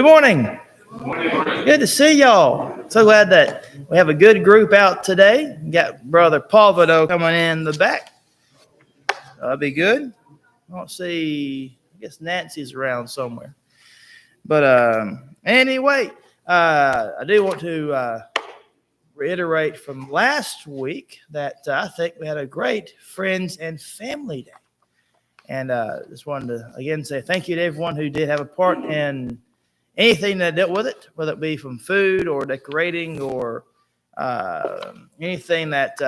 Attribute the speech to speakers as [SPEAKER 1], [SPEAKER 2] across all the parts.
[SPEAKER 1] morning. Good to see y'all. So glad that we have a good group out today. We got Brother Paul Vado coming in the back. That'll be good. I don't see, I guess Nancy's around somewhere. But anyway, I do want to reiterate from last week that I think we had a great Friends and Family Day. And just wanted to, again, say thank you to everyone who did have a part in anything that dealt with it, whether it be from food or decorating or anything that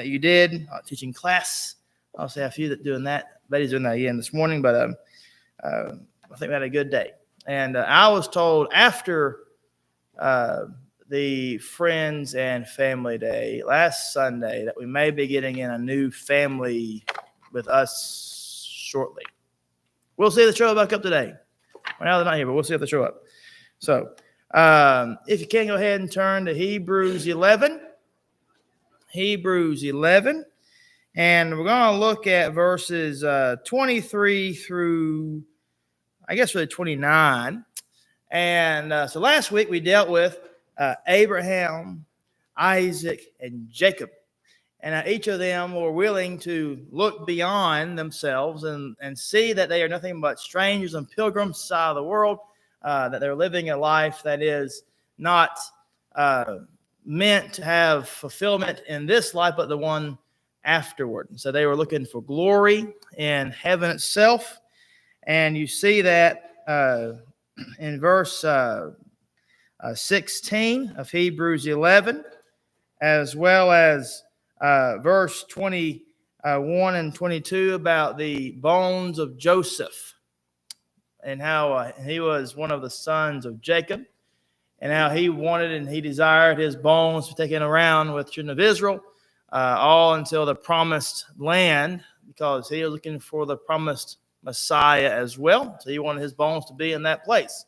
[SPEAKER 1] you did, teaching class. I'll say a few that doing that. Betty's doing that again this morning, but I think we had a good day. And I was told after the Friends and Family Day last Sunday that we may be getting in a new family with us shortly. We'll see if they show back up today. Well, now they're not here, but we'll see if they show up. So if you can, go ahead and turn to Hebrews 11. Hebrews 11. And we're going to look at verses 23 through, I guess, really 29. And so last week we dealt with Abraham, Isaac, and Jacob. And each of them were willing to look beyond themselves and see that they are nothing but strangers and pilgrims side of the world, that they're living a life that is not meant to have fulfillment in this life, but the one afterward. And so they were looking for glory in heaven itself. And you see that in verse 16 of Hebrews 11, as well as verse 21 and 22 about the bones of Joseph and how he was one of the sons of Jacob and how he wanted and he desired his bones to be taken around with the children of Israel all until the promised land, because he was looking for the promised Messiah as well. So he wanted his bones to be in that place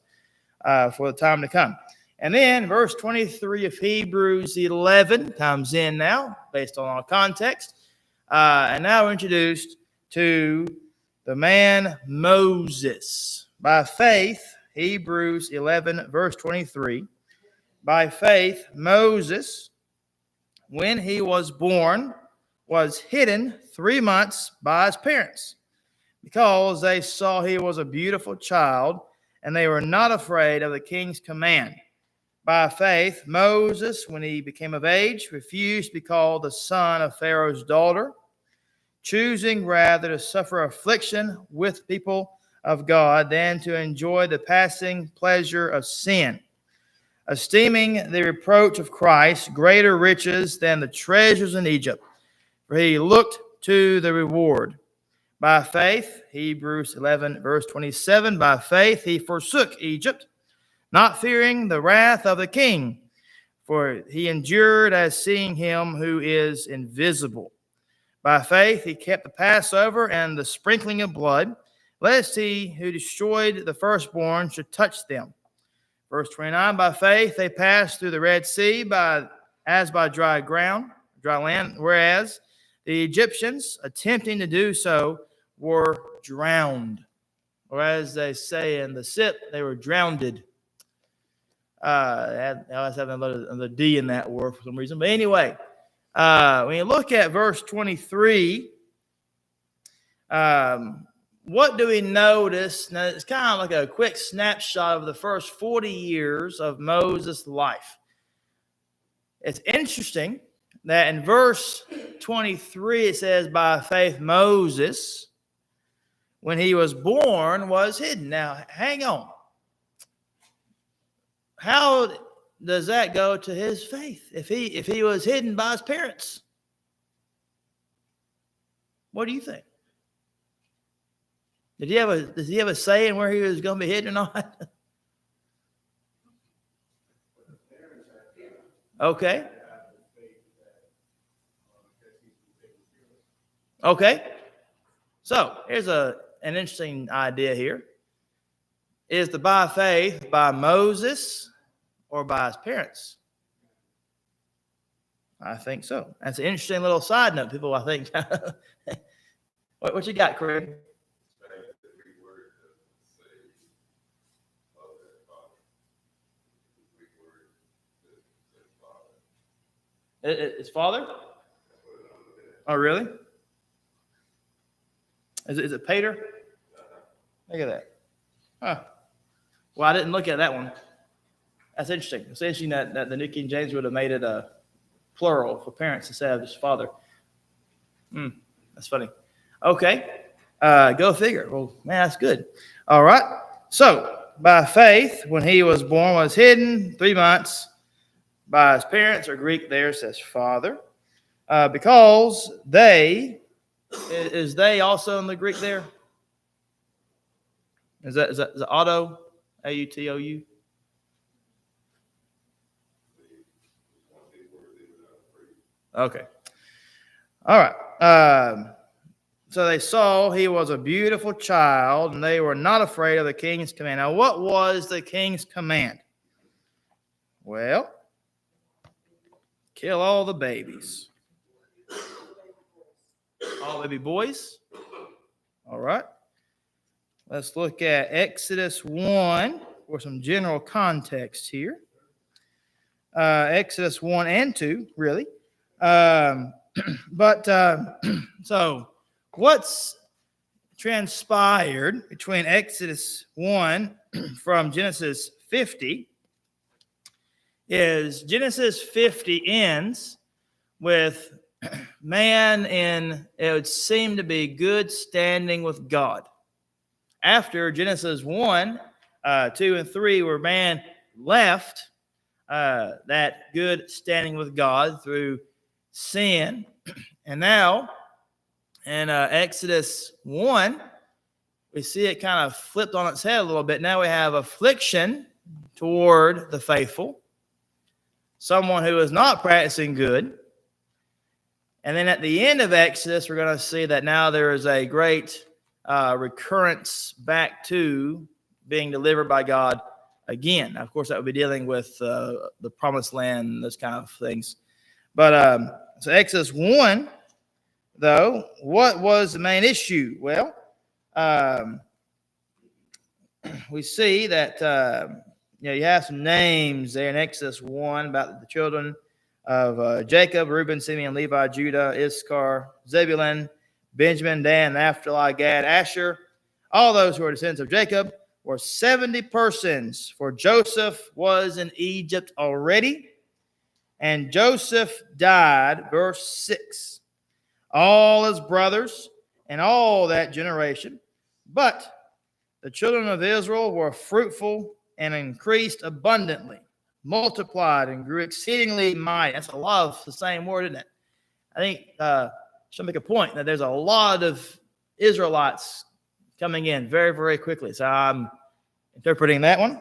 [SPEAKER 1] for the time to come. And then verse 23 of Hebrews 11 comes in now, based on our context. And now we're introduced to the man Moses. By faith, Hebrews 11, verse 23. By faith, Moses, when he was born, was hidden 3 months by his parents, because they saw he was a beautiful child, and they were not afraid of the king's command. By faith, Moses, when he became of age, refused to be called the son of Pharaoh's daughter, choosing rather to suffer affliction with people of God than to enjoy the passing pleasure of sin, esteeming the reproach of Christ greater riches than the treasures in Egypt, for he looked to the reward. By faith, Hebrews 11, verse 27, by faith he forsook Egypt, not fearing the wrath of the king, for he endured as seeing him who is invisible. By faith he kept the Passover and the sprinkling of blood, lest he who destroyed the firstborn should touch them. Verse 29, by faith they passed through the Red Sea as by dry land, whereas the Egyptians, attempting to do so, were drowned. Or as they say in the SIP, they were drowned. I was having the D in that word for some reason. But anyway, when you look at verse 23, what do we notice? Now, it's kind of like a quick snapshot of the first 40 years of Moses' life. It's interesting that in verse 23, it says, by faith Moses, when he was born, was hidden. Now, hang on. How does that go to his faith if he was hidden by his parents? What do you think? Does he have a say in where he was going to be hidden or not? Okay. Okay. So here's an interesting idea here. Is the by faith by Moses or by his parents? I think so. That's an interesting little side note. People, I think. What you got, Craig? His father? Oh, really? Is it Peter? Look at that. Huh. Well, I didn't look at that one. That's interesting. It's interesting that the New King James would have made it a plural for parents instead of just father. That's funny. Okay. Go figure. Well, man, that's good. All right. So, by faith, when he was born, was hidden 3 months by his parents, or Greek there says father, because they, is they also in the Greek there? Is that auto? A-U-T-O-U? Okay. All right. So they saw he was a beautiful child, and they were not afraid of the king's command. Now, what was the king's command? Well, kill all the babies. All baby boys. All right. Let's look at Exodus 1 for some general context here. Exodus 1 and 2, really. So what's transpired between Exodus 1 from Genesis 50 is Genesis 50 ends with man in, it would seem to be, good standing with God. After Genesis 1, 2, and 3, where man left that good standing with God through sin. And now in Exodus 1, we see it kind of flipped on its head a little bit. Now we have affliction toward the faithful, someone who is not practicing good. And then at the end of Exodus, we're going to see that now there is a great recurrence back to being delivered by God again. Now, of course, that would be dealing with the promised land, those kind of things. But so Exodus 1, though, what was the main issue? Well, we see that you have some names there in Exodus 1 about the children of Jacob, Reuben, Simeon, Levi, Judah, Issachar, Zebulun, Benjamin, Dan, Naphtali, Gad, Asher. All those who are descendants of Jacob were 70 persons, for Joseph was in Egypt already. And Joseph died, verse 6, all his brothers and all that generation. But the children of Israel were fruitful and increased abundantly, multiplied and grew exceedingly mighty. That's a lot of the same word, isn't it? I think should make a point that there's a lot of Israelites coming in very, very quickly. So I'm interpreting that one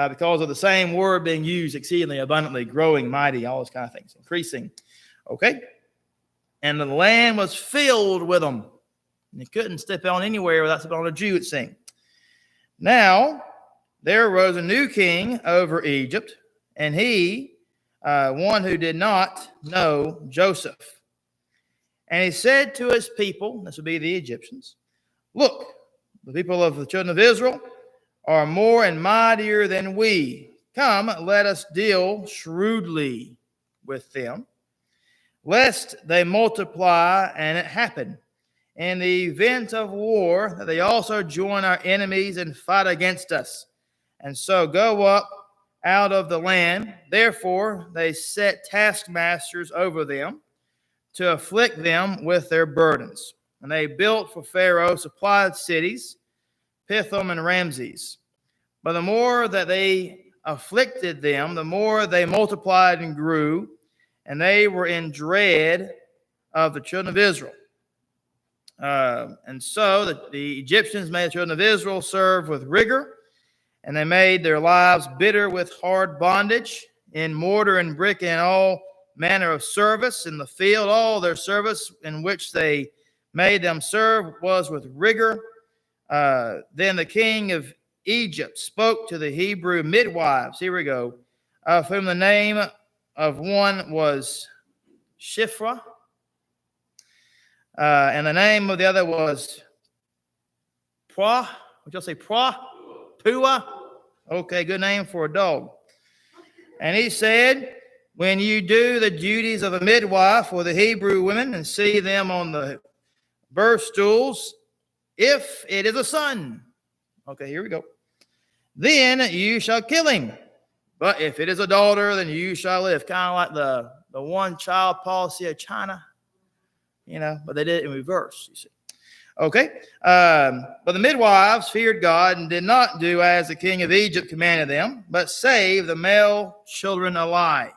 [SPEAKER 1] because of the same word being used, exceedingly abundantly, growing, mighty, all those kind of things, increasing. Okay? And the land was filled with them. And they couldn't step on anywhere without stepping on a Jew, it seemed. Now, there arose a new king over Egypt, and he, one who did not know Joseph. And he said to his people, this would be the Egyptians, look, the people of the children of Israel are more and mightier than we. Come, let us deal shrewdly with them, lest they multiply and it happen in the event of war that they also join our enemies and fight against us, and so go up out of the land. Therefore they set taskmasters over them to afflict them with their burdens. And they built for Pharaoh supplied cities, Pithom and Ramses. But the more that they afflicted them, the more they multiplied and grew, and they were in dread of the children of Israel. And so the Egyptians made the children of Israel serve with rigor, and they made their lives bitter with hard bondage, in mortar and brick and all manner of service in the field. All their service in which they made them serve was with rigor. Then the king of Egypt spoke to the Hebrew midwives, here we go, of whom the name of one was Shiphrah, and the name of the other was Puah. What y'all say, Puah? Puah? Okay, good name for a dog. And he said, when you do the duties of a midwife for the Hebrew women and see them on the birth stools, if it is a son, okay, here we go, then you shall kill him. But if it is a daughter, then you shall live. Kind of like the one-child policy of China, but they did it in reverse, you see. Okay, but the midwives feared God and did not do as the king of Egypt commanded them, but saved the male children alive.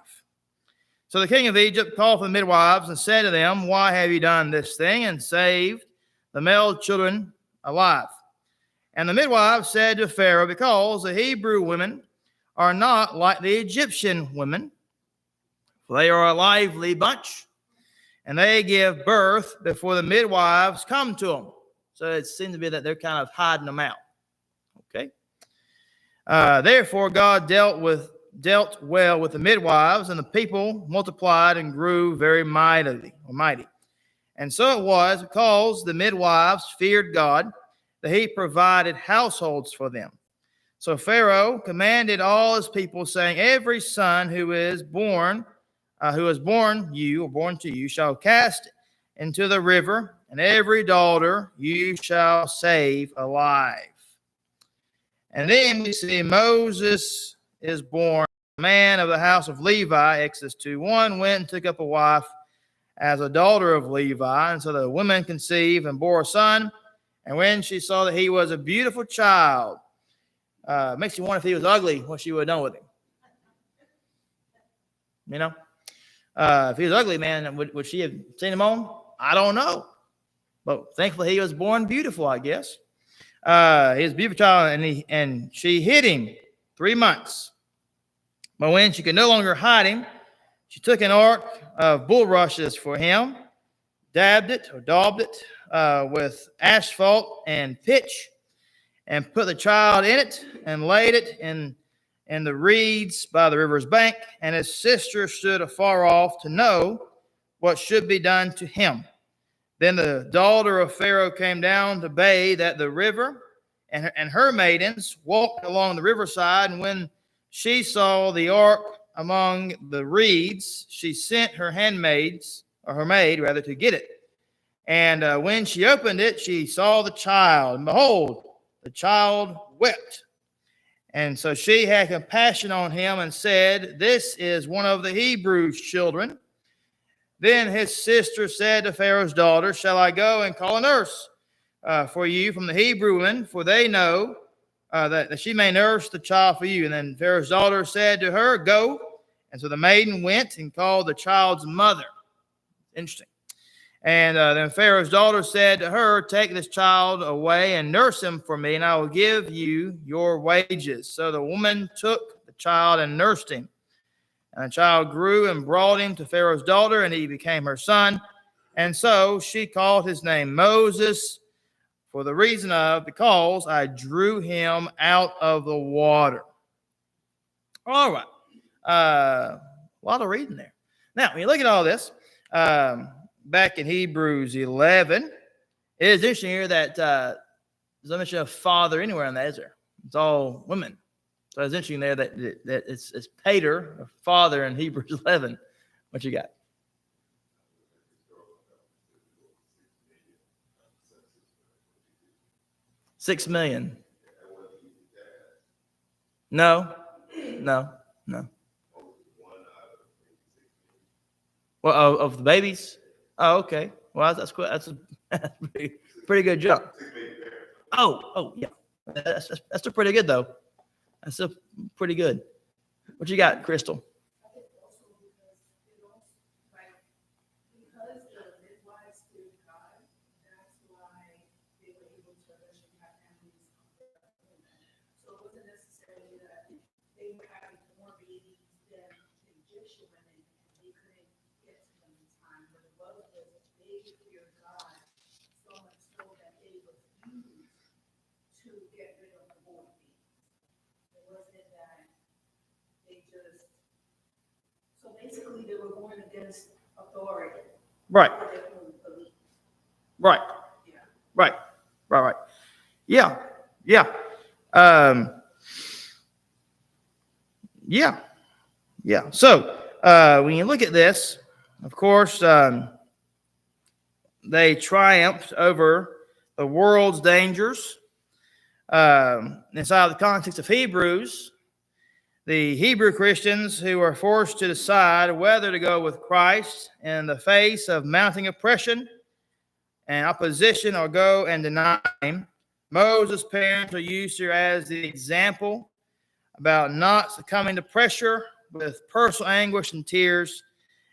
[SPEAKER 1] So the king of Egypt called for the midwives and said to them, why have you done this thing and saved the male children alive? And the midwives said to Pharaoh, because the Hebrew women are not like the Egyptian women, for they are a lively bunch, and they give birth before the midwives come to them. So it seems to be that they're kind of hiding them out. Okay. Therefore, God dealt well with the midwives, and the people multiplied and grew very mighty. And so it was, because the midwives feared God, that he provided households for them. So Pharaoh commanded all his people, saying, every son who is born to you, shall cast into the river, and every daughter you shall save alive. And then we see Moses is born. A man of the house of Levi, Exodus 2:1, went and took up a wife as a daughter of Levi. And so the woman conceived and bore a son. And when she saw that he was a beautiful child, makes you wonder if he was ugly, what she would have done with him. If he was ugly, man, would she have seen him on? I don't know. But thankfully he was born beautiful, I guess. He was a beautiful child, and she hid him 3 months. But when she could no longer hide him, she took an ark of bulrushes for him, daubed it with asphalt and pitch, and put the child in it, and laid it in the reeds by the river's bank. And his sister stood afar off to know what should be done to him. Then the daughter of Pharaoh came down to bathe at the river, and her maidens walked along the riverside. And when she saw the ark among the reeds, she sent her maid to get it. And when she opened it, she saw the child, and behold, the child wept. And so she had compassion on him and said, this is one of the Hebrews' children. Then his sister said to Pharaoh's daughter, shall I go and call a nurse for you from the Hebrew women? For they know that she may nurse the child for you. And then Pharaoh's daughter said to her, go. And so the maiden went and called the child's mother. Interesting. And then Pharaoh's daughter said to her, take this child away and nurse him for me, and I will give you your wages. So the woman took the child and nursed him. And the child grew and brought him to Pharaoh's daughter, and he became her son. And so she called his name Moses, for the reason of, because I drew him out of the water. All right. A lot of reading there. Now, when you look at all this, back in Hebrews 11, it is interesting here that there's no mention of father anywhere in that, is there? It's all women. So it's interesting there that it's pater, father, in Hebrews 11. What you got? $6 million. No. Well, of the babies? Oh, okay. Well, that's cool. That's a pretty good jump. Oh, yeah. That's still pretty good, though. That's still pretty good. What you got, Crystal?
[SPEAKER 2] Basically, they were born against authority.
[SPEAKER 1] Right. Right.
[SPEAKER 2] Yeah.
[SPEAKER 1] Right. Yeah. Yeah. So when you look at this, of course, they triumphed over the world's dangers. Inside the context of Hebrews, the Hebrew Christians who were forced to decide whether to go with Christ in the face of mounting oppression and opposition or go and deny him. Moses' parents are used here as the example about not succumbing to pressure with personal anguish and tears,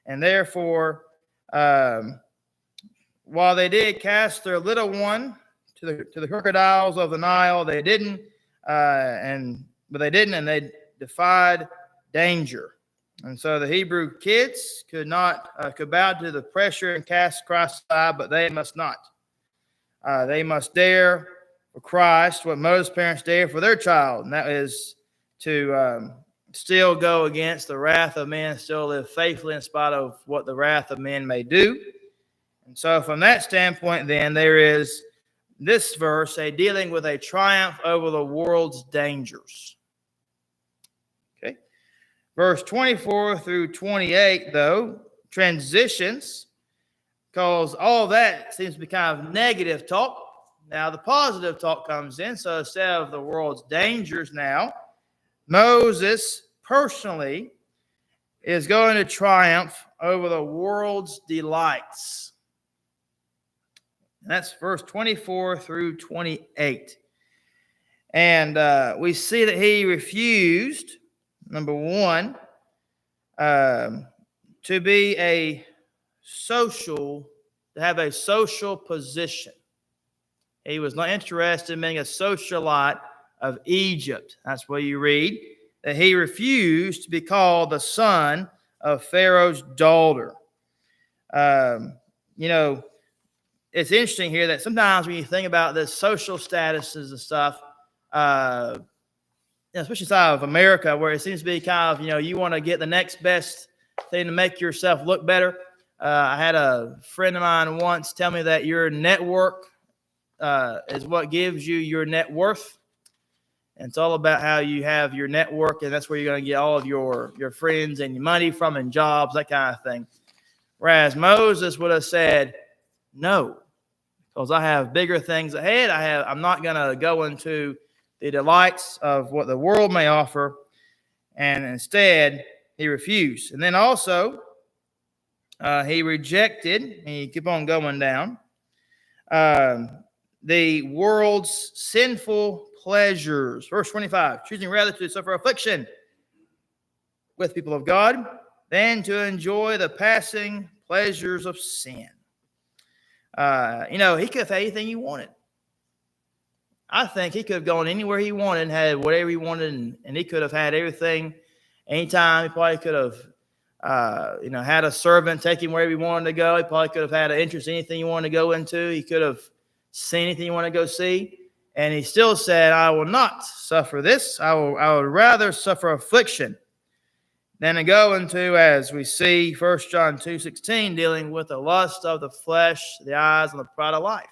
[SPEAKER 1] and therefore, while they did cast their little one to the crocodiles of the Nile, they didn't, and they defied danger. And so the Hebrew kids could bow to the pressure and cast Christ aside, but they must not. They must dare for Christ what Moses' parents dare for their child, and that is to still go against the wrath of men, still live faithfully in spite of what the wrath of men may do. And so from that standpoint, then, there is this verse, dealing with a triumph over the world's dangers. Okay. Verse 24 through 28, though, transitions, because all that seems to be kind of negative talk. Now the positive talk comes in. So instead of the world's dangers now, Moses personally is going to triumph over the world's delights. And that's verse 24 through 28. And we see that he refused, number one, to have a social position. He was not interested in being a socialite of Egypt. That's where you read that he refused to be called the son of Pharaoh's daughter. It's interesting here that sometimes when you think about the social statuses and stuff, especially inside of America, where it seems to be kind of, you want to get the next best thing to make yourself look better. I had a friend of mine once tell me that your network is what gives you your net worth. And it's all about how you have your network, and that's where you're going to get all of your friends and your money from and jobs, that kind of thing. Whereas Moses would have said, no, because I have bigger things ahead. I'm not going to go into the delights of what the world may offer. And instead, he refused. And then also, he rejected, and you keep on going down, the world's sinful pleasures. Verse 25, choosing rather to suffer affliction with people of God than to enjoy the passing pleasures of sin. He could have had anything he wanted. I think he could have gone anywhere he wanted and had whatever he wanted, and he could have had everything anytime. He probably could have, had a servant take him wherever he wanted to go. He probably could have had an interest in anything he wanted to go into. He could have seen anything he wanted to go see. And he still said, I will not suffer this. I would rather suffer affliction than to go into, as we see 1 John 2:16, dealing with the lust of the flesh, the eyes, and the pride of life.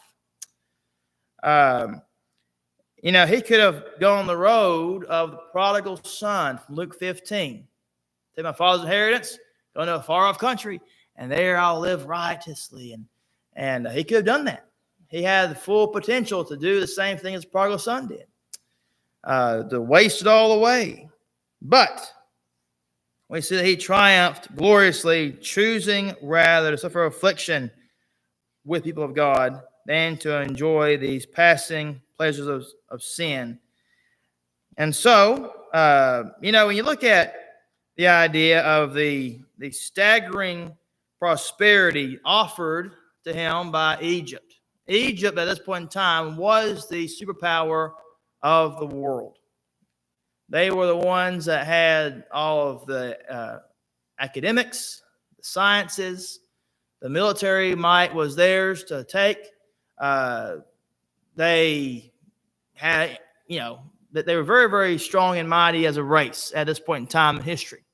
[SPEAKER 1] He could have gone the road of the prodigal son from Luke 15. Take my father's inheritance, go to a far-off country, and there I'll live righteously. And he could have done that. He had the full potential to do the same thing as the prodigal son did, to waste it all away. But we see that he triumphed gloriously, choosing rather to suffer affliction with people of God than to enjoy these passing pleasures of sin. And so, when you look at the idea of the staggering prosperity offered to him by Egypt, Egypt at this point in time was the superpower of the world. They were the ones that had all of the academics, the sciences, the military might was theirs to take. They had, that they were very, very strong and mighty as a race at this point in time in history.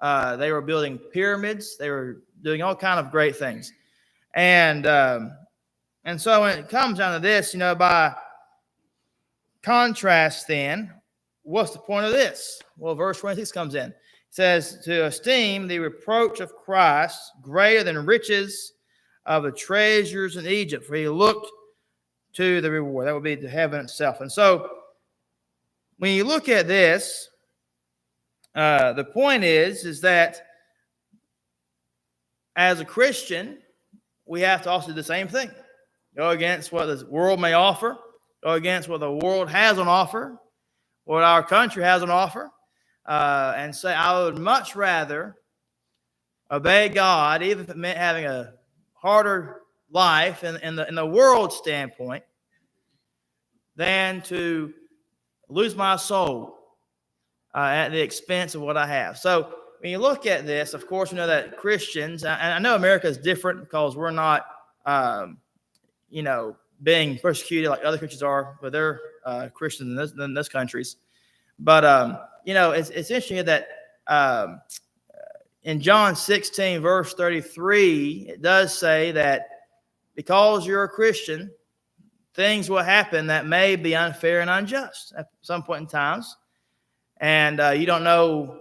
[SPEAKER 1] They were building pyramids. They were doing all kind of great things. And so when it comes down to this, by contrast then, what's the point of this? Well, verse 26 comes in. It says to esteem the reproach of Christ greater than riches of the treasures in Egypt, for he looked to the reward. That would be to heaven itself. And so when you look at this, the point is that as a Christian, we have to also do the same thing. Go against what the world may offer, go against what the world has on offer, what our country has on offer, and say, I would much rather obey God, even if it meant having a harder life in the world standpoint, than to lose my soul at the expense of what I have. So when you look at this, of course, we know that Christians, and I know America is different because we're not, being persecuted like other countries are, but they're Christians in those countries. But, it's interesting that in John 16, verse 33, it does say that because you're a Christian, things will happen that may be unfair and unjust at some point in times. And you don't know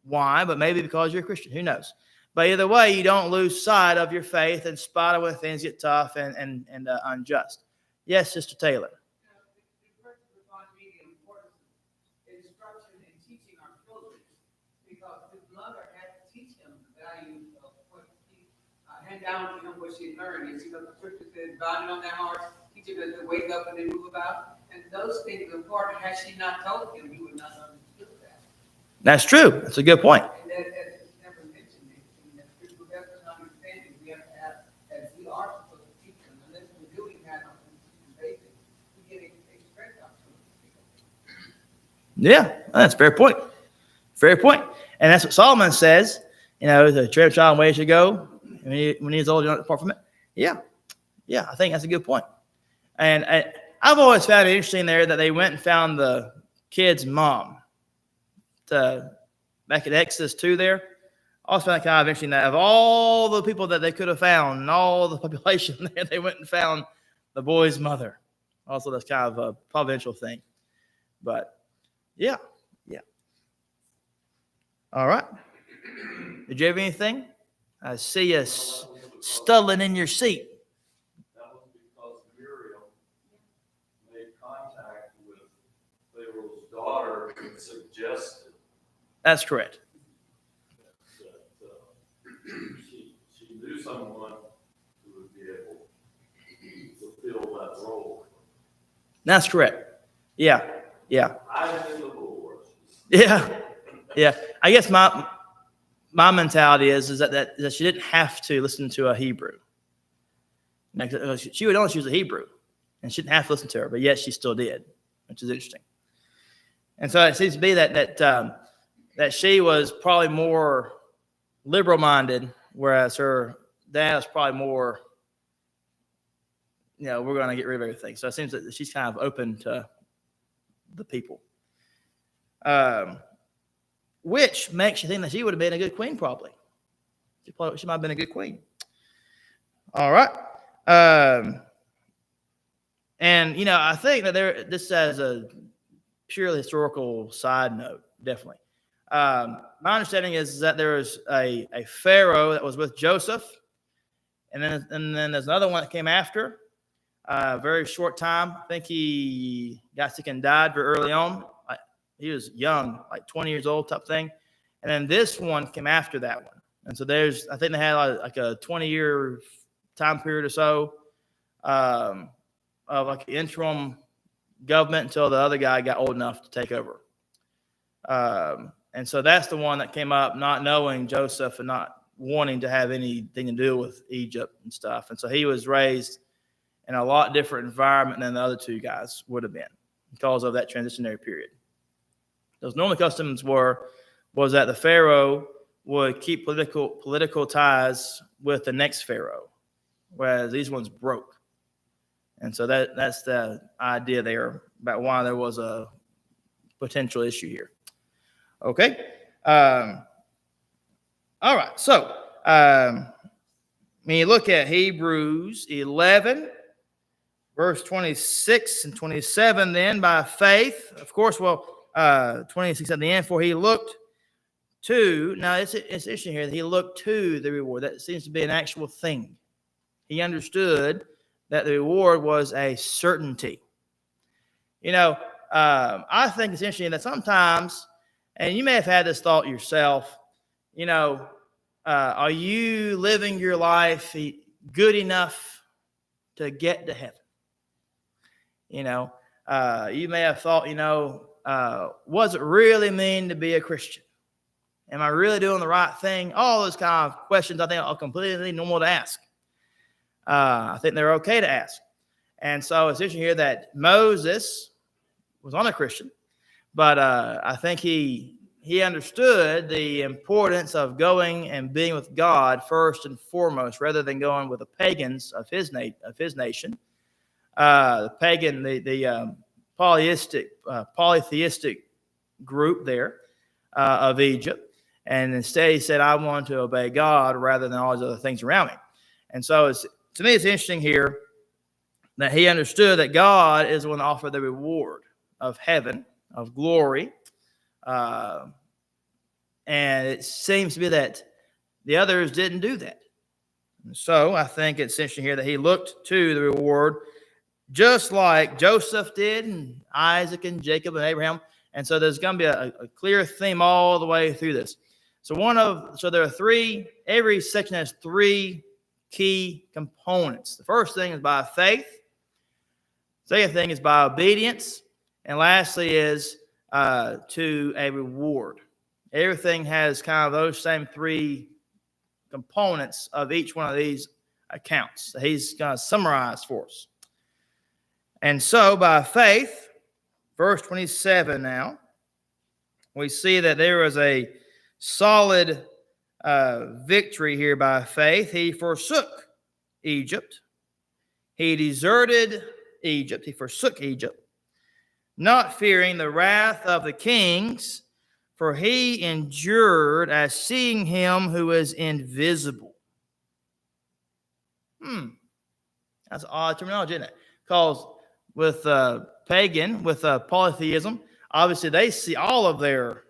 [SPEAKER 1] why, but maybe because you're a Christian. Who knows? But either way, you don't lose sight of your faith in spite of when things get tough and unjust. Yes, Sister Taylor.
[SPEAKER 3] Instruction and teaching our children, because his mother had to teach him the value of what he hand down to him what she learned. And the scripture says, bound it on their hearts, teach him to wake up and they move about. And those things are important. Had she not told him, he would not have understood that.
[SPEAKER 1] That's true. That's a good point.
[SPEAKER 3] And that is never mentioned. And that scripture doesn't understand it. We have to have, as we are supposed to teach them, unless we're doing that on a basis, we get a strength out of it.
[SPEAKER 1] Yeah, that's a fair point. Fair point. And that's what Solomon says, the train of a child and way he should go. When he's old, you don't depart from it. Yeah, I think that's a good point. And I've always found it interesting there that they went and found the kid's mom. Back at Exodus 2 there. I also found it kind of interesting that of all the people that they could have found and all the population there, they went and found the boy's mother. Also, that's kind of a providential thing. But, yeah. All right. Did you have anything? I see you stuttling in your seat.
[SPEAKER 4] That was because Miriam made contact with Pharaoh's daughter and suggested
[SPEAKER 1] That's correct.
[SPEAKER 4] that she knew someone who would be able to fill that role.
[SPEAKER 1] That's correct. Yeah.
[SPEAKER 4] I am in the Lord.
[SPEAKER 1] Yeah. I guess my mentality is that she didn't have to listen to a Hebrew. She would only choose a Hebrew, and she didn't have to listen to her, but yet she still did, which is interesting. And so it seems to be that she was probably more liberal-minded, whereas her dad was probably more, we're going to get rid of everything. So it seems that she's kind of open to the people. Which makes you think that she would have been a good queen, probably. She might have been a good queen. All right. And, I think that this as a purely historical side note, definitely. My understanding is that there was a Pharaoh that was with Joseph, and then there's another one that came after, a very short time. I think he got sick and died very early on. He was young, like 20 years old type thing. And then this one came after that one. And so I think they had like a 20-year time period or so of like interim government until the other guy got old enough to take over. And so that's the one that came up not knowing Joseph and not wanting to have anything to do with Egypt and stuff. And so he was raised in a lot different environment than the other two guys would have been because of that transitionary period. Those normal customs was that the Pharaoh would keep political ties with the next Pharaoh, whereas these ones broke. And so that's the idea there about why there was a potential issue here. Okay. All right. So when you look at Hebrews 11, verse 26 and 27, then by faith, of course, 26 at the end, for he looked to, now it's interesting here that he looked to the reward. That seems to be an actual thing. He understood that the reward was a certainty. You know, I think it's interesting that sometimes, and you may have had this thought yourself, you know, are you living your life good enough to get to heaven? You know, you may have thought, you know, what does it really mean to be a Christian? Am I really doing the right thing? All those kind of questions I think are completely normal to ask. I think they're okay to ask. And so it's interesting here that Moses was not a Christian, but I think he understood the importance of going and being with God first and foremost, rather than going with the pagans of his nation, the pagan, the polytheistic group there of Egypt. And instead he said, I want to obey God rather than all these other things around me. And so to me, it's interesting here that he understood that God is the one to offer the reward of heaven, of glory. And it seems to be that the others didn't do that. And so I think it's interesting here that he looked to the reward just like Joseph did, and Isaac and Jacob and Abraham. And so there's going to be a clear theme all the way through this. So there are three, every section has three key components. The first thing is by faith. Second thing is by obedience. And lastly is to a reward. Everything has kind of those same three components of each one of these accounts that he's going to summarize for us. And so by faith, verse 27 now, we see that there was a solid victory here by faith. He forsook Egypt. He deserted Egypt. He forsook Egypt, not fearing the wrath of the kings, for he endured as seeing him who is invisible. That's an odd terminology, isn't it? Because with pagan, with polytheism, obviously they see all of their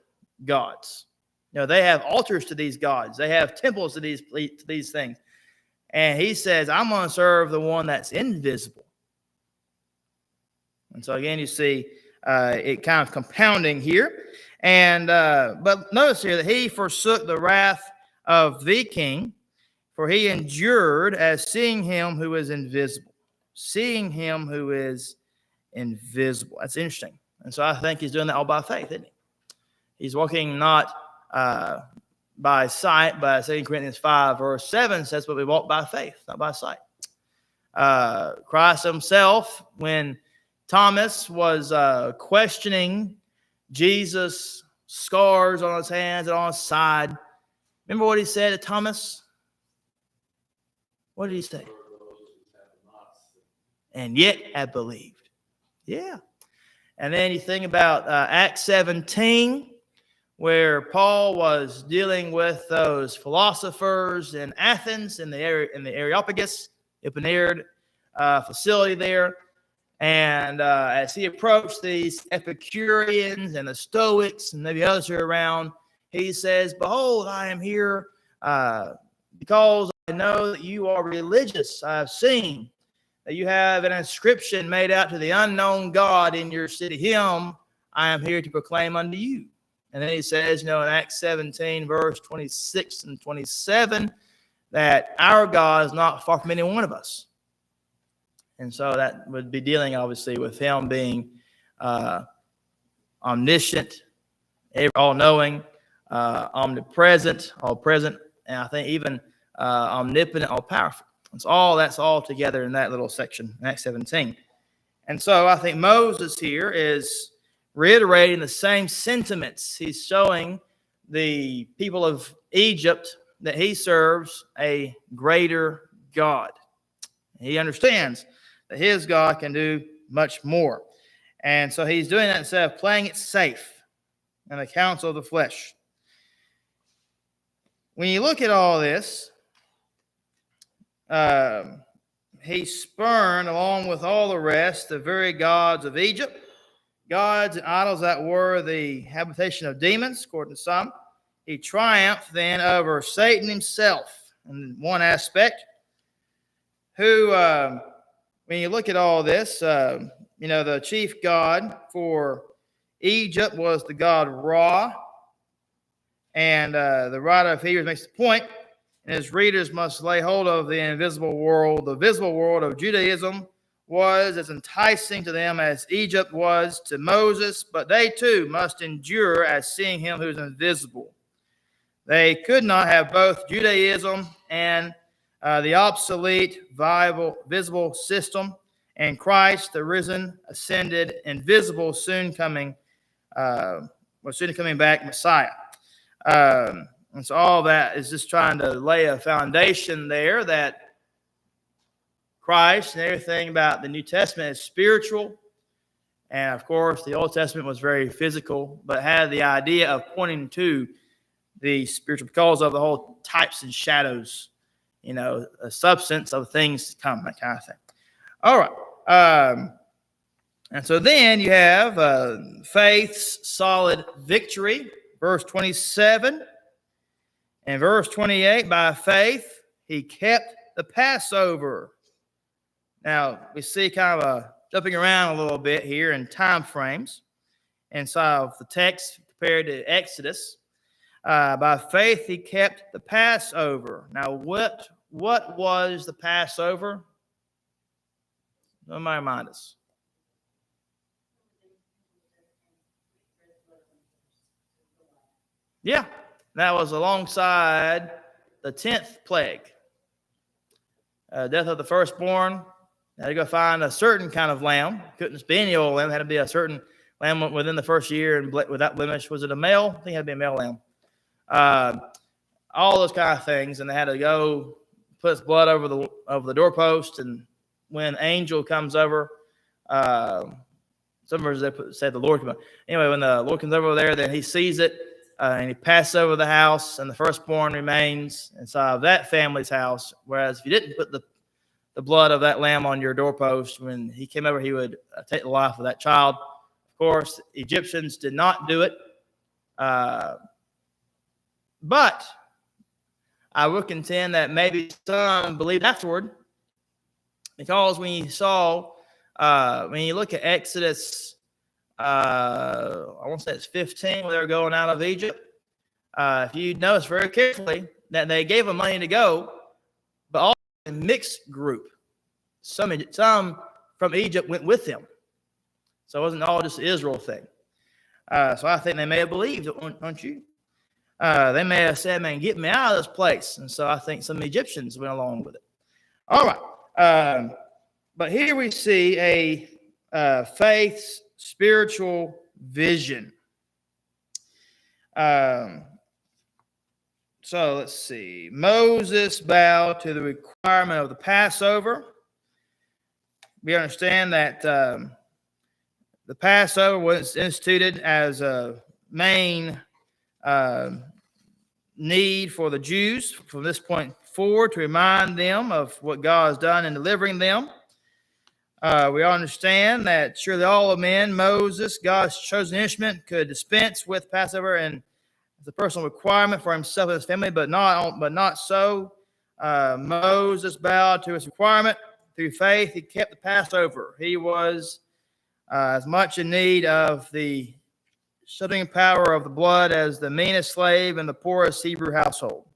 [SPEAKER 1] gods. You know, they have altars to these gods. They have temples to these things. And he says, I'm going to serve the one that's invisible. And so again, you see it kind of compounding here. And but notice here that he forsook the wrath of the king, for he endured as seeing him who is invisible. Seeing him who is invisible. That's interesting. And so I think he's doing that all by faith, isn't he? He's walking not by sight, but 2 Corinthians 5 verse 7 says, but we walk by faith, not by sight. Christ himself, when Thomas was questioning Jesus' scars on his hands and on his side, remember what he said to Thomas? What did he say? And yet have believed. Yeah. And then you think about Acts 17, where Paul was dealing with those philosophers in Athens, in the Areopagus, Epineid facility there. And as he approached these Epicureans and the Stoics and maybe others who are around, he says, behold, I am here because I know that you are religious. I have seen that you have an inscription made out to the unknown God in your city. Him I am here to proclaim unto you. And then he says, in Acts 17, verse 26 and 27, that our God is not far from any one of us. And so that would be dealing, obviously, with him being omniscient, all-knowing, omnipresent, all-present, and I think even omnipotent, all-powerful. That's all together in that little section, Acts 17. And so I think Moses here is reiterating the same sentiments. He's showing the people of Egypt that he serves a greater God. He understands that his God can do much more. And so he's doing that instead of playing it safe in the counsel of the flesh. When you look at all this, he spurned, along with all the rest, the very gods of Egypt, gods and idols that were the habitation of demons, according to some, he triumphed then over Satan himself in one aspect, who, when you look at all this, the chief god for Egypt was the god Ra. And the writer of Hebrews makes the point, and his readers must lay hold of the invisible world. The visible world of Judaism was as enticing to them as Egypt was to Moses, but they too must endure as seeing him who is invisible. They could not have both Judaism and the obsolete, visible system, and Christ, the risen, ascended, invisible, soon coming back Messiah. And so all that is just trying to lay a foundation there that Christ and everything about the New Testament is spiritual. And of course, the Old Testament was very physical, but had the idea of pointing to the spiritual because of the whole types and shadows, a substance of things to come, that kind of thing. All right. And so then you have faith's solid victory, verse 27 and verse 28. By faith, he kept the Passover. Now, we see kind of jumping around a little bit here in time frames inside of the text compared to Exodus. By faith, he kept the Passover. Now, what was the Passover? Somebody remind us. Yeah, that was alongside the 10th plague. Death of the firstborn. Had to go find a certain kind of lamb. Couldn't just be any old lamb. Had to be a certain lamb within the first year and without blemish. Was it a male? I think it had to be a male lamb. All those kind of things, and they had to go put his blood over the doorpost. And when angel comes over, some versions they say the Lord. Anyway, when the Lord comes over there, then he sees it, and he passes over the house, and the firstborn remains inside of that family's house. Whereas if you didn't put the blood of that lamb on your doorpost, when he came over, he would take the life of that child. Of course, Egyptians did not do it. But I would contend that maybe some believed afterward, because when you look at Exodus, I want to say it's 15, when they were going out of Egypt. If you notice very carefully that they gave them money to go, but all a mixed group. Some from Egypt went with them. So it wasn't all just an Israel thing. So I think they may have believed it, don't you? They may have said, man, get me out of this place. And so I think some Egyptians went along with it. All right. But here we see a faith's spiritual vision. So let's see. Moses bowed to the requirement of the Passover. We understand that the Passover was instituted as a main need for the Jews from this point forward to remind them of what God has done in delivering them. We understand that surely all of men, Moses, God's chosen instrument, could dispense with Passover and as a personal requirement for himself and his family, but not so. Moses bowed to his requirement. Through faith, he kept the Passover. He was as much in need of the shedding power of the blood as the meanest slave in the poorest Hebrew household.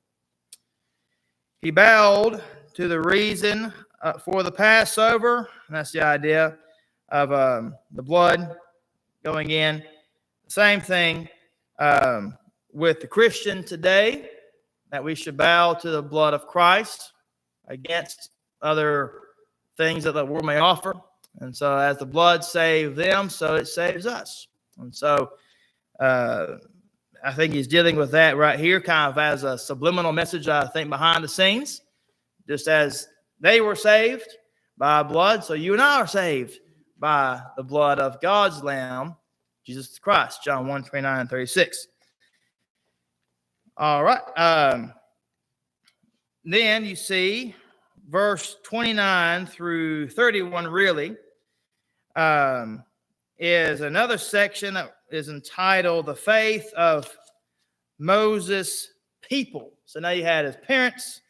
[SPEAKER 1] He bowed to the reason for the Passover, and that's the idea of the blood going in. Same thing with the Christian today, that we should bow to the blood of Christ against other things that the world may offer. And so as the blood saved them, so it saves us. And so I think he's dealing with that right here, kind of as a subliminal message, I think, behind the scenes. Just as they were saved by blood, so you and I are saved by the blood of God's Lamb, Jesus Christ, John 1:29 and 36. All right. Then you see verse 29 through 31 really is another section that is entitled The Faith of Moses' people. So now you had his parents.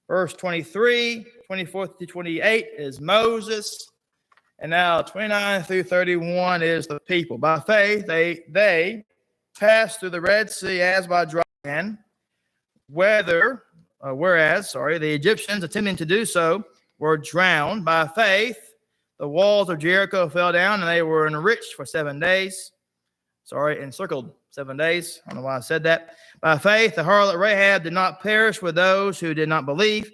[SPEAKER 1] Verse 23, 24 through 28 is Moses. And now 29 through 31 is the people. By faith, they passed through the Red Sea as by dry land, whereas the Egyptians attempting to do so were drowned. By faith, the walls of Jericho fell down and they were enriched for 7 days. Encircled 7 days. I don't know why I said that. By faith, the harlot Rahab did not perish with those who did not believe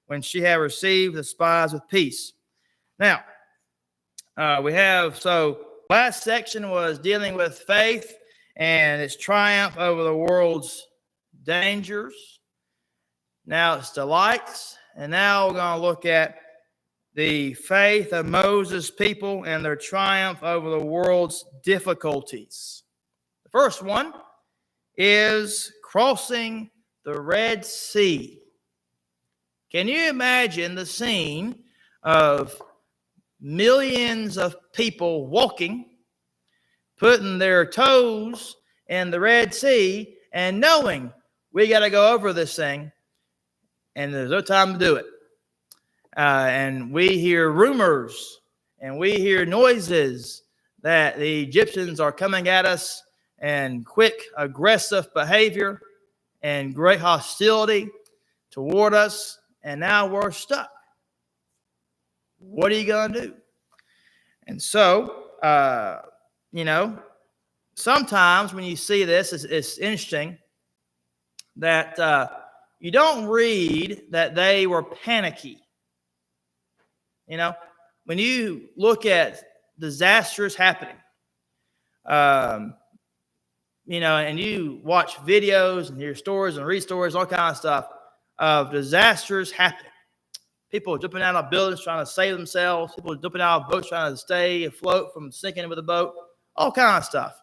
[SPEAKER 1] when she had received the spies with peace. Now, last section was dealing with faith and its triumph over the world's dangers. Now it's delights. And now we're going to look at the faith of Moses' people and their triumph over the world's difficulties. The first one is crossing the Red Sea. Can you imagine the scene of millions of people walking, putting their toes in the Red Sea and knowing we got to go over this thing and there's no time to do it? And we hear rumors and we hear noises that the Egyptians are coming at us and quick, aggressive behavior and great hostility toward us. And now we're stuck. What are you going to do? And so, sometimes when you see this, it's interesting that you don't read that they were panicky. When you look at disasters happening, and you watch videos and hear stories and read stories, all kinds of stuff of disasters happening. People jumping out of buildings trying to save themselves. People jumping out of boats trying to stay afloat from sinking with a boat. All kinds of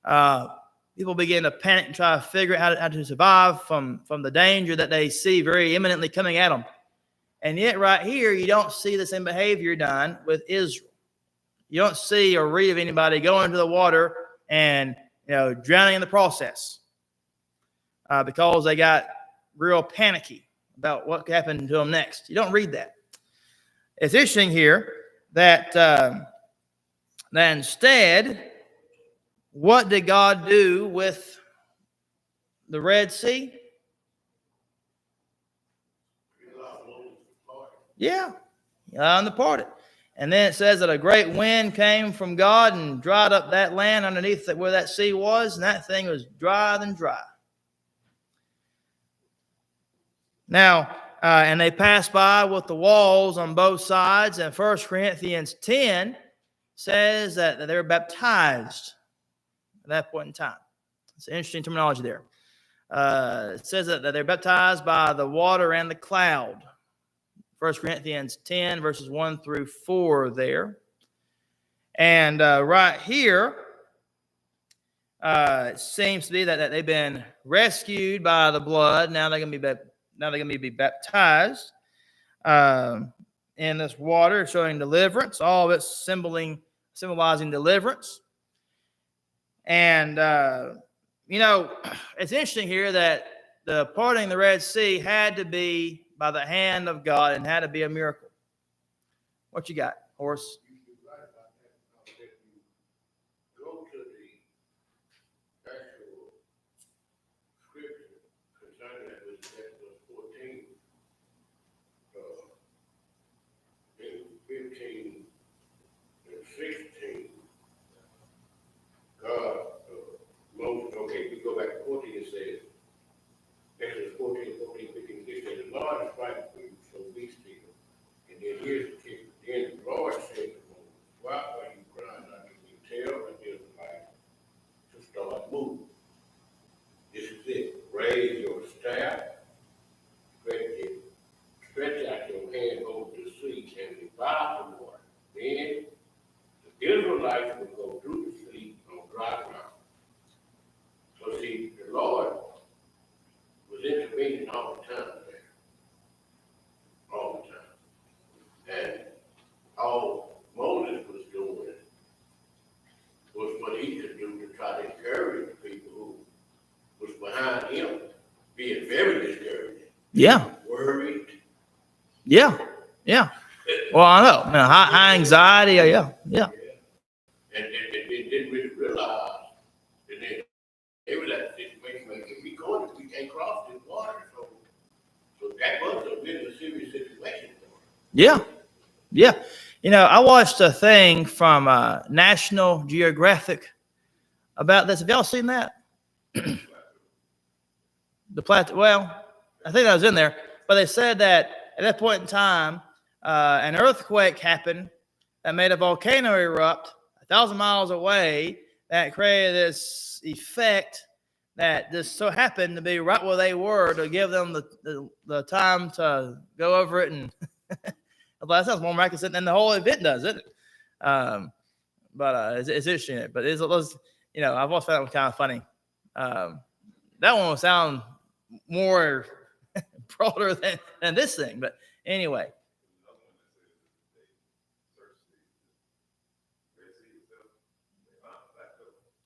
[SPEAKER 1] stuff. People begin to panic and try to figure out how to survive from the danger that they see very imminently coming at them. And yet right here, you don't see the same behavior done with Israel. You don't see or read of anybody going into the water and drowning in the process because they got real panicky about what happened to them next. You don't read that. It's interesting here that instead, what did God do with the Red Sea? Yeah, on the part. And then it says that a great wind came from God and dried up that land underneath where that sea was, and that thing was drier than dry. Now, and they passed by with the walls on both sides, and 1 Corinthians 10 says that they were baptized at that point in time. It's an interesting terminology there. It says that they're baptized by the water and the cloud. 1 Corinthians 10, verses 1 through 4 there. And right here, it seems to be that they've been rescued by the blood. Now they're going to be baptized in this water, showing deliverance. All of it symbolizing deliverance. And, it's interesting here that the parting of the Red Sea had to be by the hand of God and had to be a miracle. What you got, Horace?
[SPEAKER 5] You're right about that. If you go to the actual scripture concerning that, which is Exodus 14, in 15 and 16, God, Moses, okay, we go back to 14, it says, Exodus 14, 15, 16, the Lord is fighting for you, so be still. And then here's the kicker. Then the Lord said to
[SPEAKER 1] Yeah.
[SPEAKER 5] Worried.
[SPEAKER 1] Yeah. Yeah. Well, I know. Man, high anxiety. Yeah. Yeah.
[SPEAKER 5] And they didn't really realize that they were that situation where if we go, we can't cross this water, so that was a really serious situation for them.
[SPEAKER 1] Yeah. Yeah. I watched a thing from National Geographic about this. Have y'all seen that? The plateau. Well, I think that was in there, but they said that at that point in time, an earthquake happened that made a volcano erupt 1,000 miles away that created this effect that just so happened to be right where they were to give them the time to go over it. And that sounds more miraculous than the whole event does, isn't it? But it's interesting. But it was, I've always found that one kind of funny. That one will sound more broader than this thing. But anyway.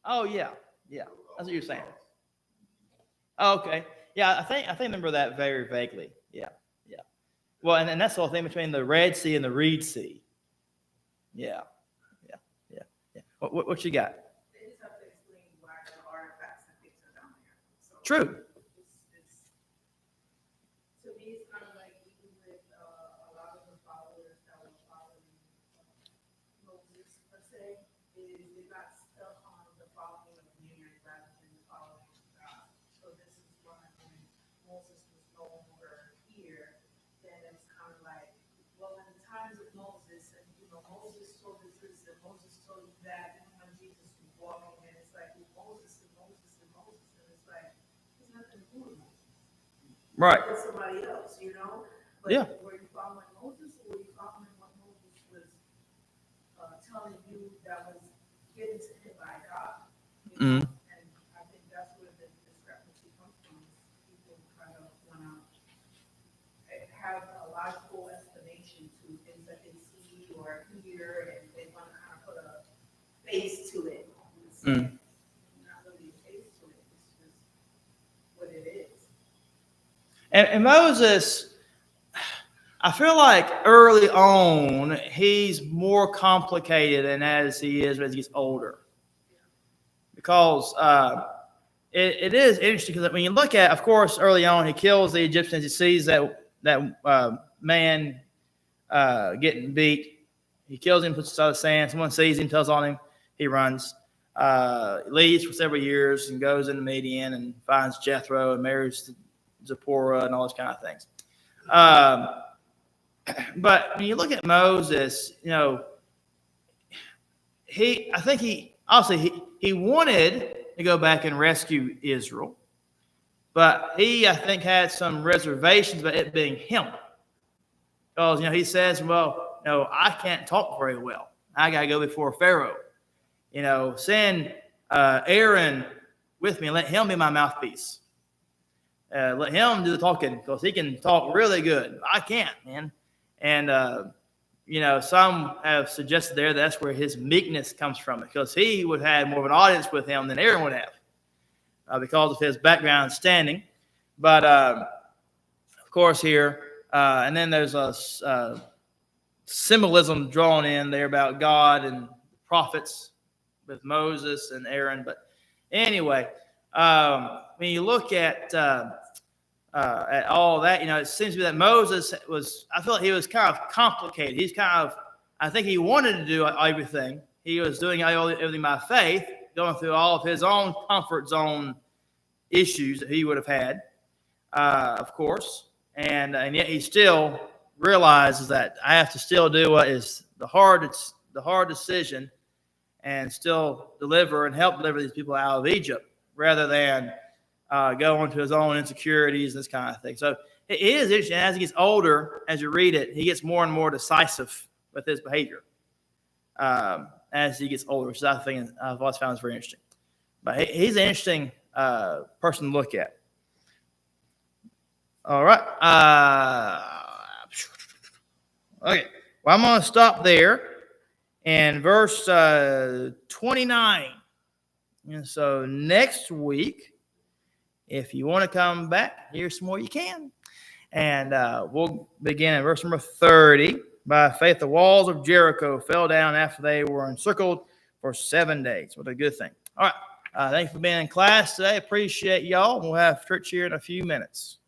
[SPEAKER 1] Oh, yeah. Yeah. That's what you're saying. Oh, okay. Yeah, I think I remember that very vaguely. Yeah. Yeah. Well, and that's the whole thing between the Red Sea and the Reed Sea. Yeah. Yeah. Yeah. Yeah. What you got?
[SPEAKER 2] They just have to explain why the artifacts and things are down there. So
[SPEAKER 1] True.
[SPEAKER 2] to me, it's kind of like even with a lot of the followers that were following Moses, per se, is they got stuck on the following of man rather than the following of God. So this is why when Moses was no longer here, then it's kind of like, well, in the times of Moses, and Moses told us this, and Moses told you that, and when Jesus was walking, and it's like, well, Moses, and it's like, there's nothing to do with Moses.
[SPEAKER 1] Right.
[SPEAKER 2] With somebody else, But
[SPEAKER 1] Yeah.
[SPEAKER 2] were you following Moses, or were you following what Moses was telling you that was given to him by God?
[SPEAKER 1] Mhm.
[SPEAKER 2] And I think that's where the discrepancy comes from. Is people kind of want to have a logical explanation to things that they see or hear, and they want to kind of put a face to it. It's not really a face to it. It's just what it is.
[SPEAKER 1] And Moses, I feel like early on, he's more complicated than as he is as he gets older. Because it is interesting because when you look at, of course, early on, he kills the Egyptians. He sees that man getting beat. He kills him, puts him out of sand. Someone sees him, tells on him. He runs. Leaves for several years and goes into Midian and finds Jethro and marries Zipporah and all those kind of things. But when you look at Moses, I think he wanted to go back and rescue Israel, but I think had some reservations about it being him. Because, he says, well, I can't talk very well. I got to go before Pharaoh. Send Aaron with me and let him be my mouthpiece. Let him do the talking because he can talk really good. I can't, man. And, some have suggested there that's where his meekness comes from because he would have had more of an audience with him than Aaron would have because of his background standing. But, of course, here, and then there's a symbolism drawn in there about God and prophets with Moses and Aaron. But anyway, when you look at all that, it seems to be that Moses I feel like he was kind of complicated. I think he wanted to do everything. He was doing everything by faith, going through all of his own comfort zone issues that he would have had, of course. And yet he still realizes that I have to still do what is the hard decision and still deliver and help deliver these people out of Egypt rather than go into his own insecurities and this kind of thing. So it is interesting. As he gets older, as you read it, he gets more and more decisive with his behavior as he gets older, which is, I think, I've always found is very interesting. But he's an interesting person to look at. All right. Okay. Well, I'm going to stop there in verse 29. And so next week, if you want to come back, here's some more you can. And we'll begin at verse number 30. By faith, the walls of Jericho fell down after they were encircled for 7 days. What a good thing. All right. Thanks for being in class today. Appreciate y'all. We'll have church here in a few minutes.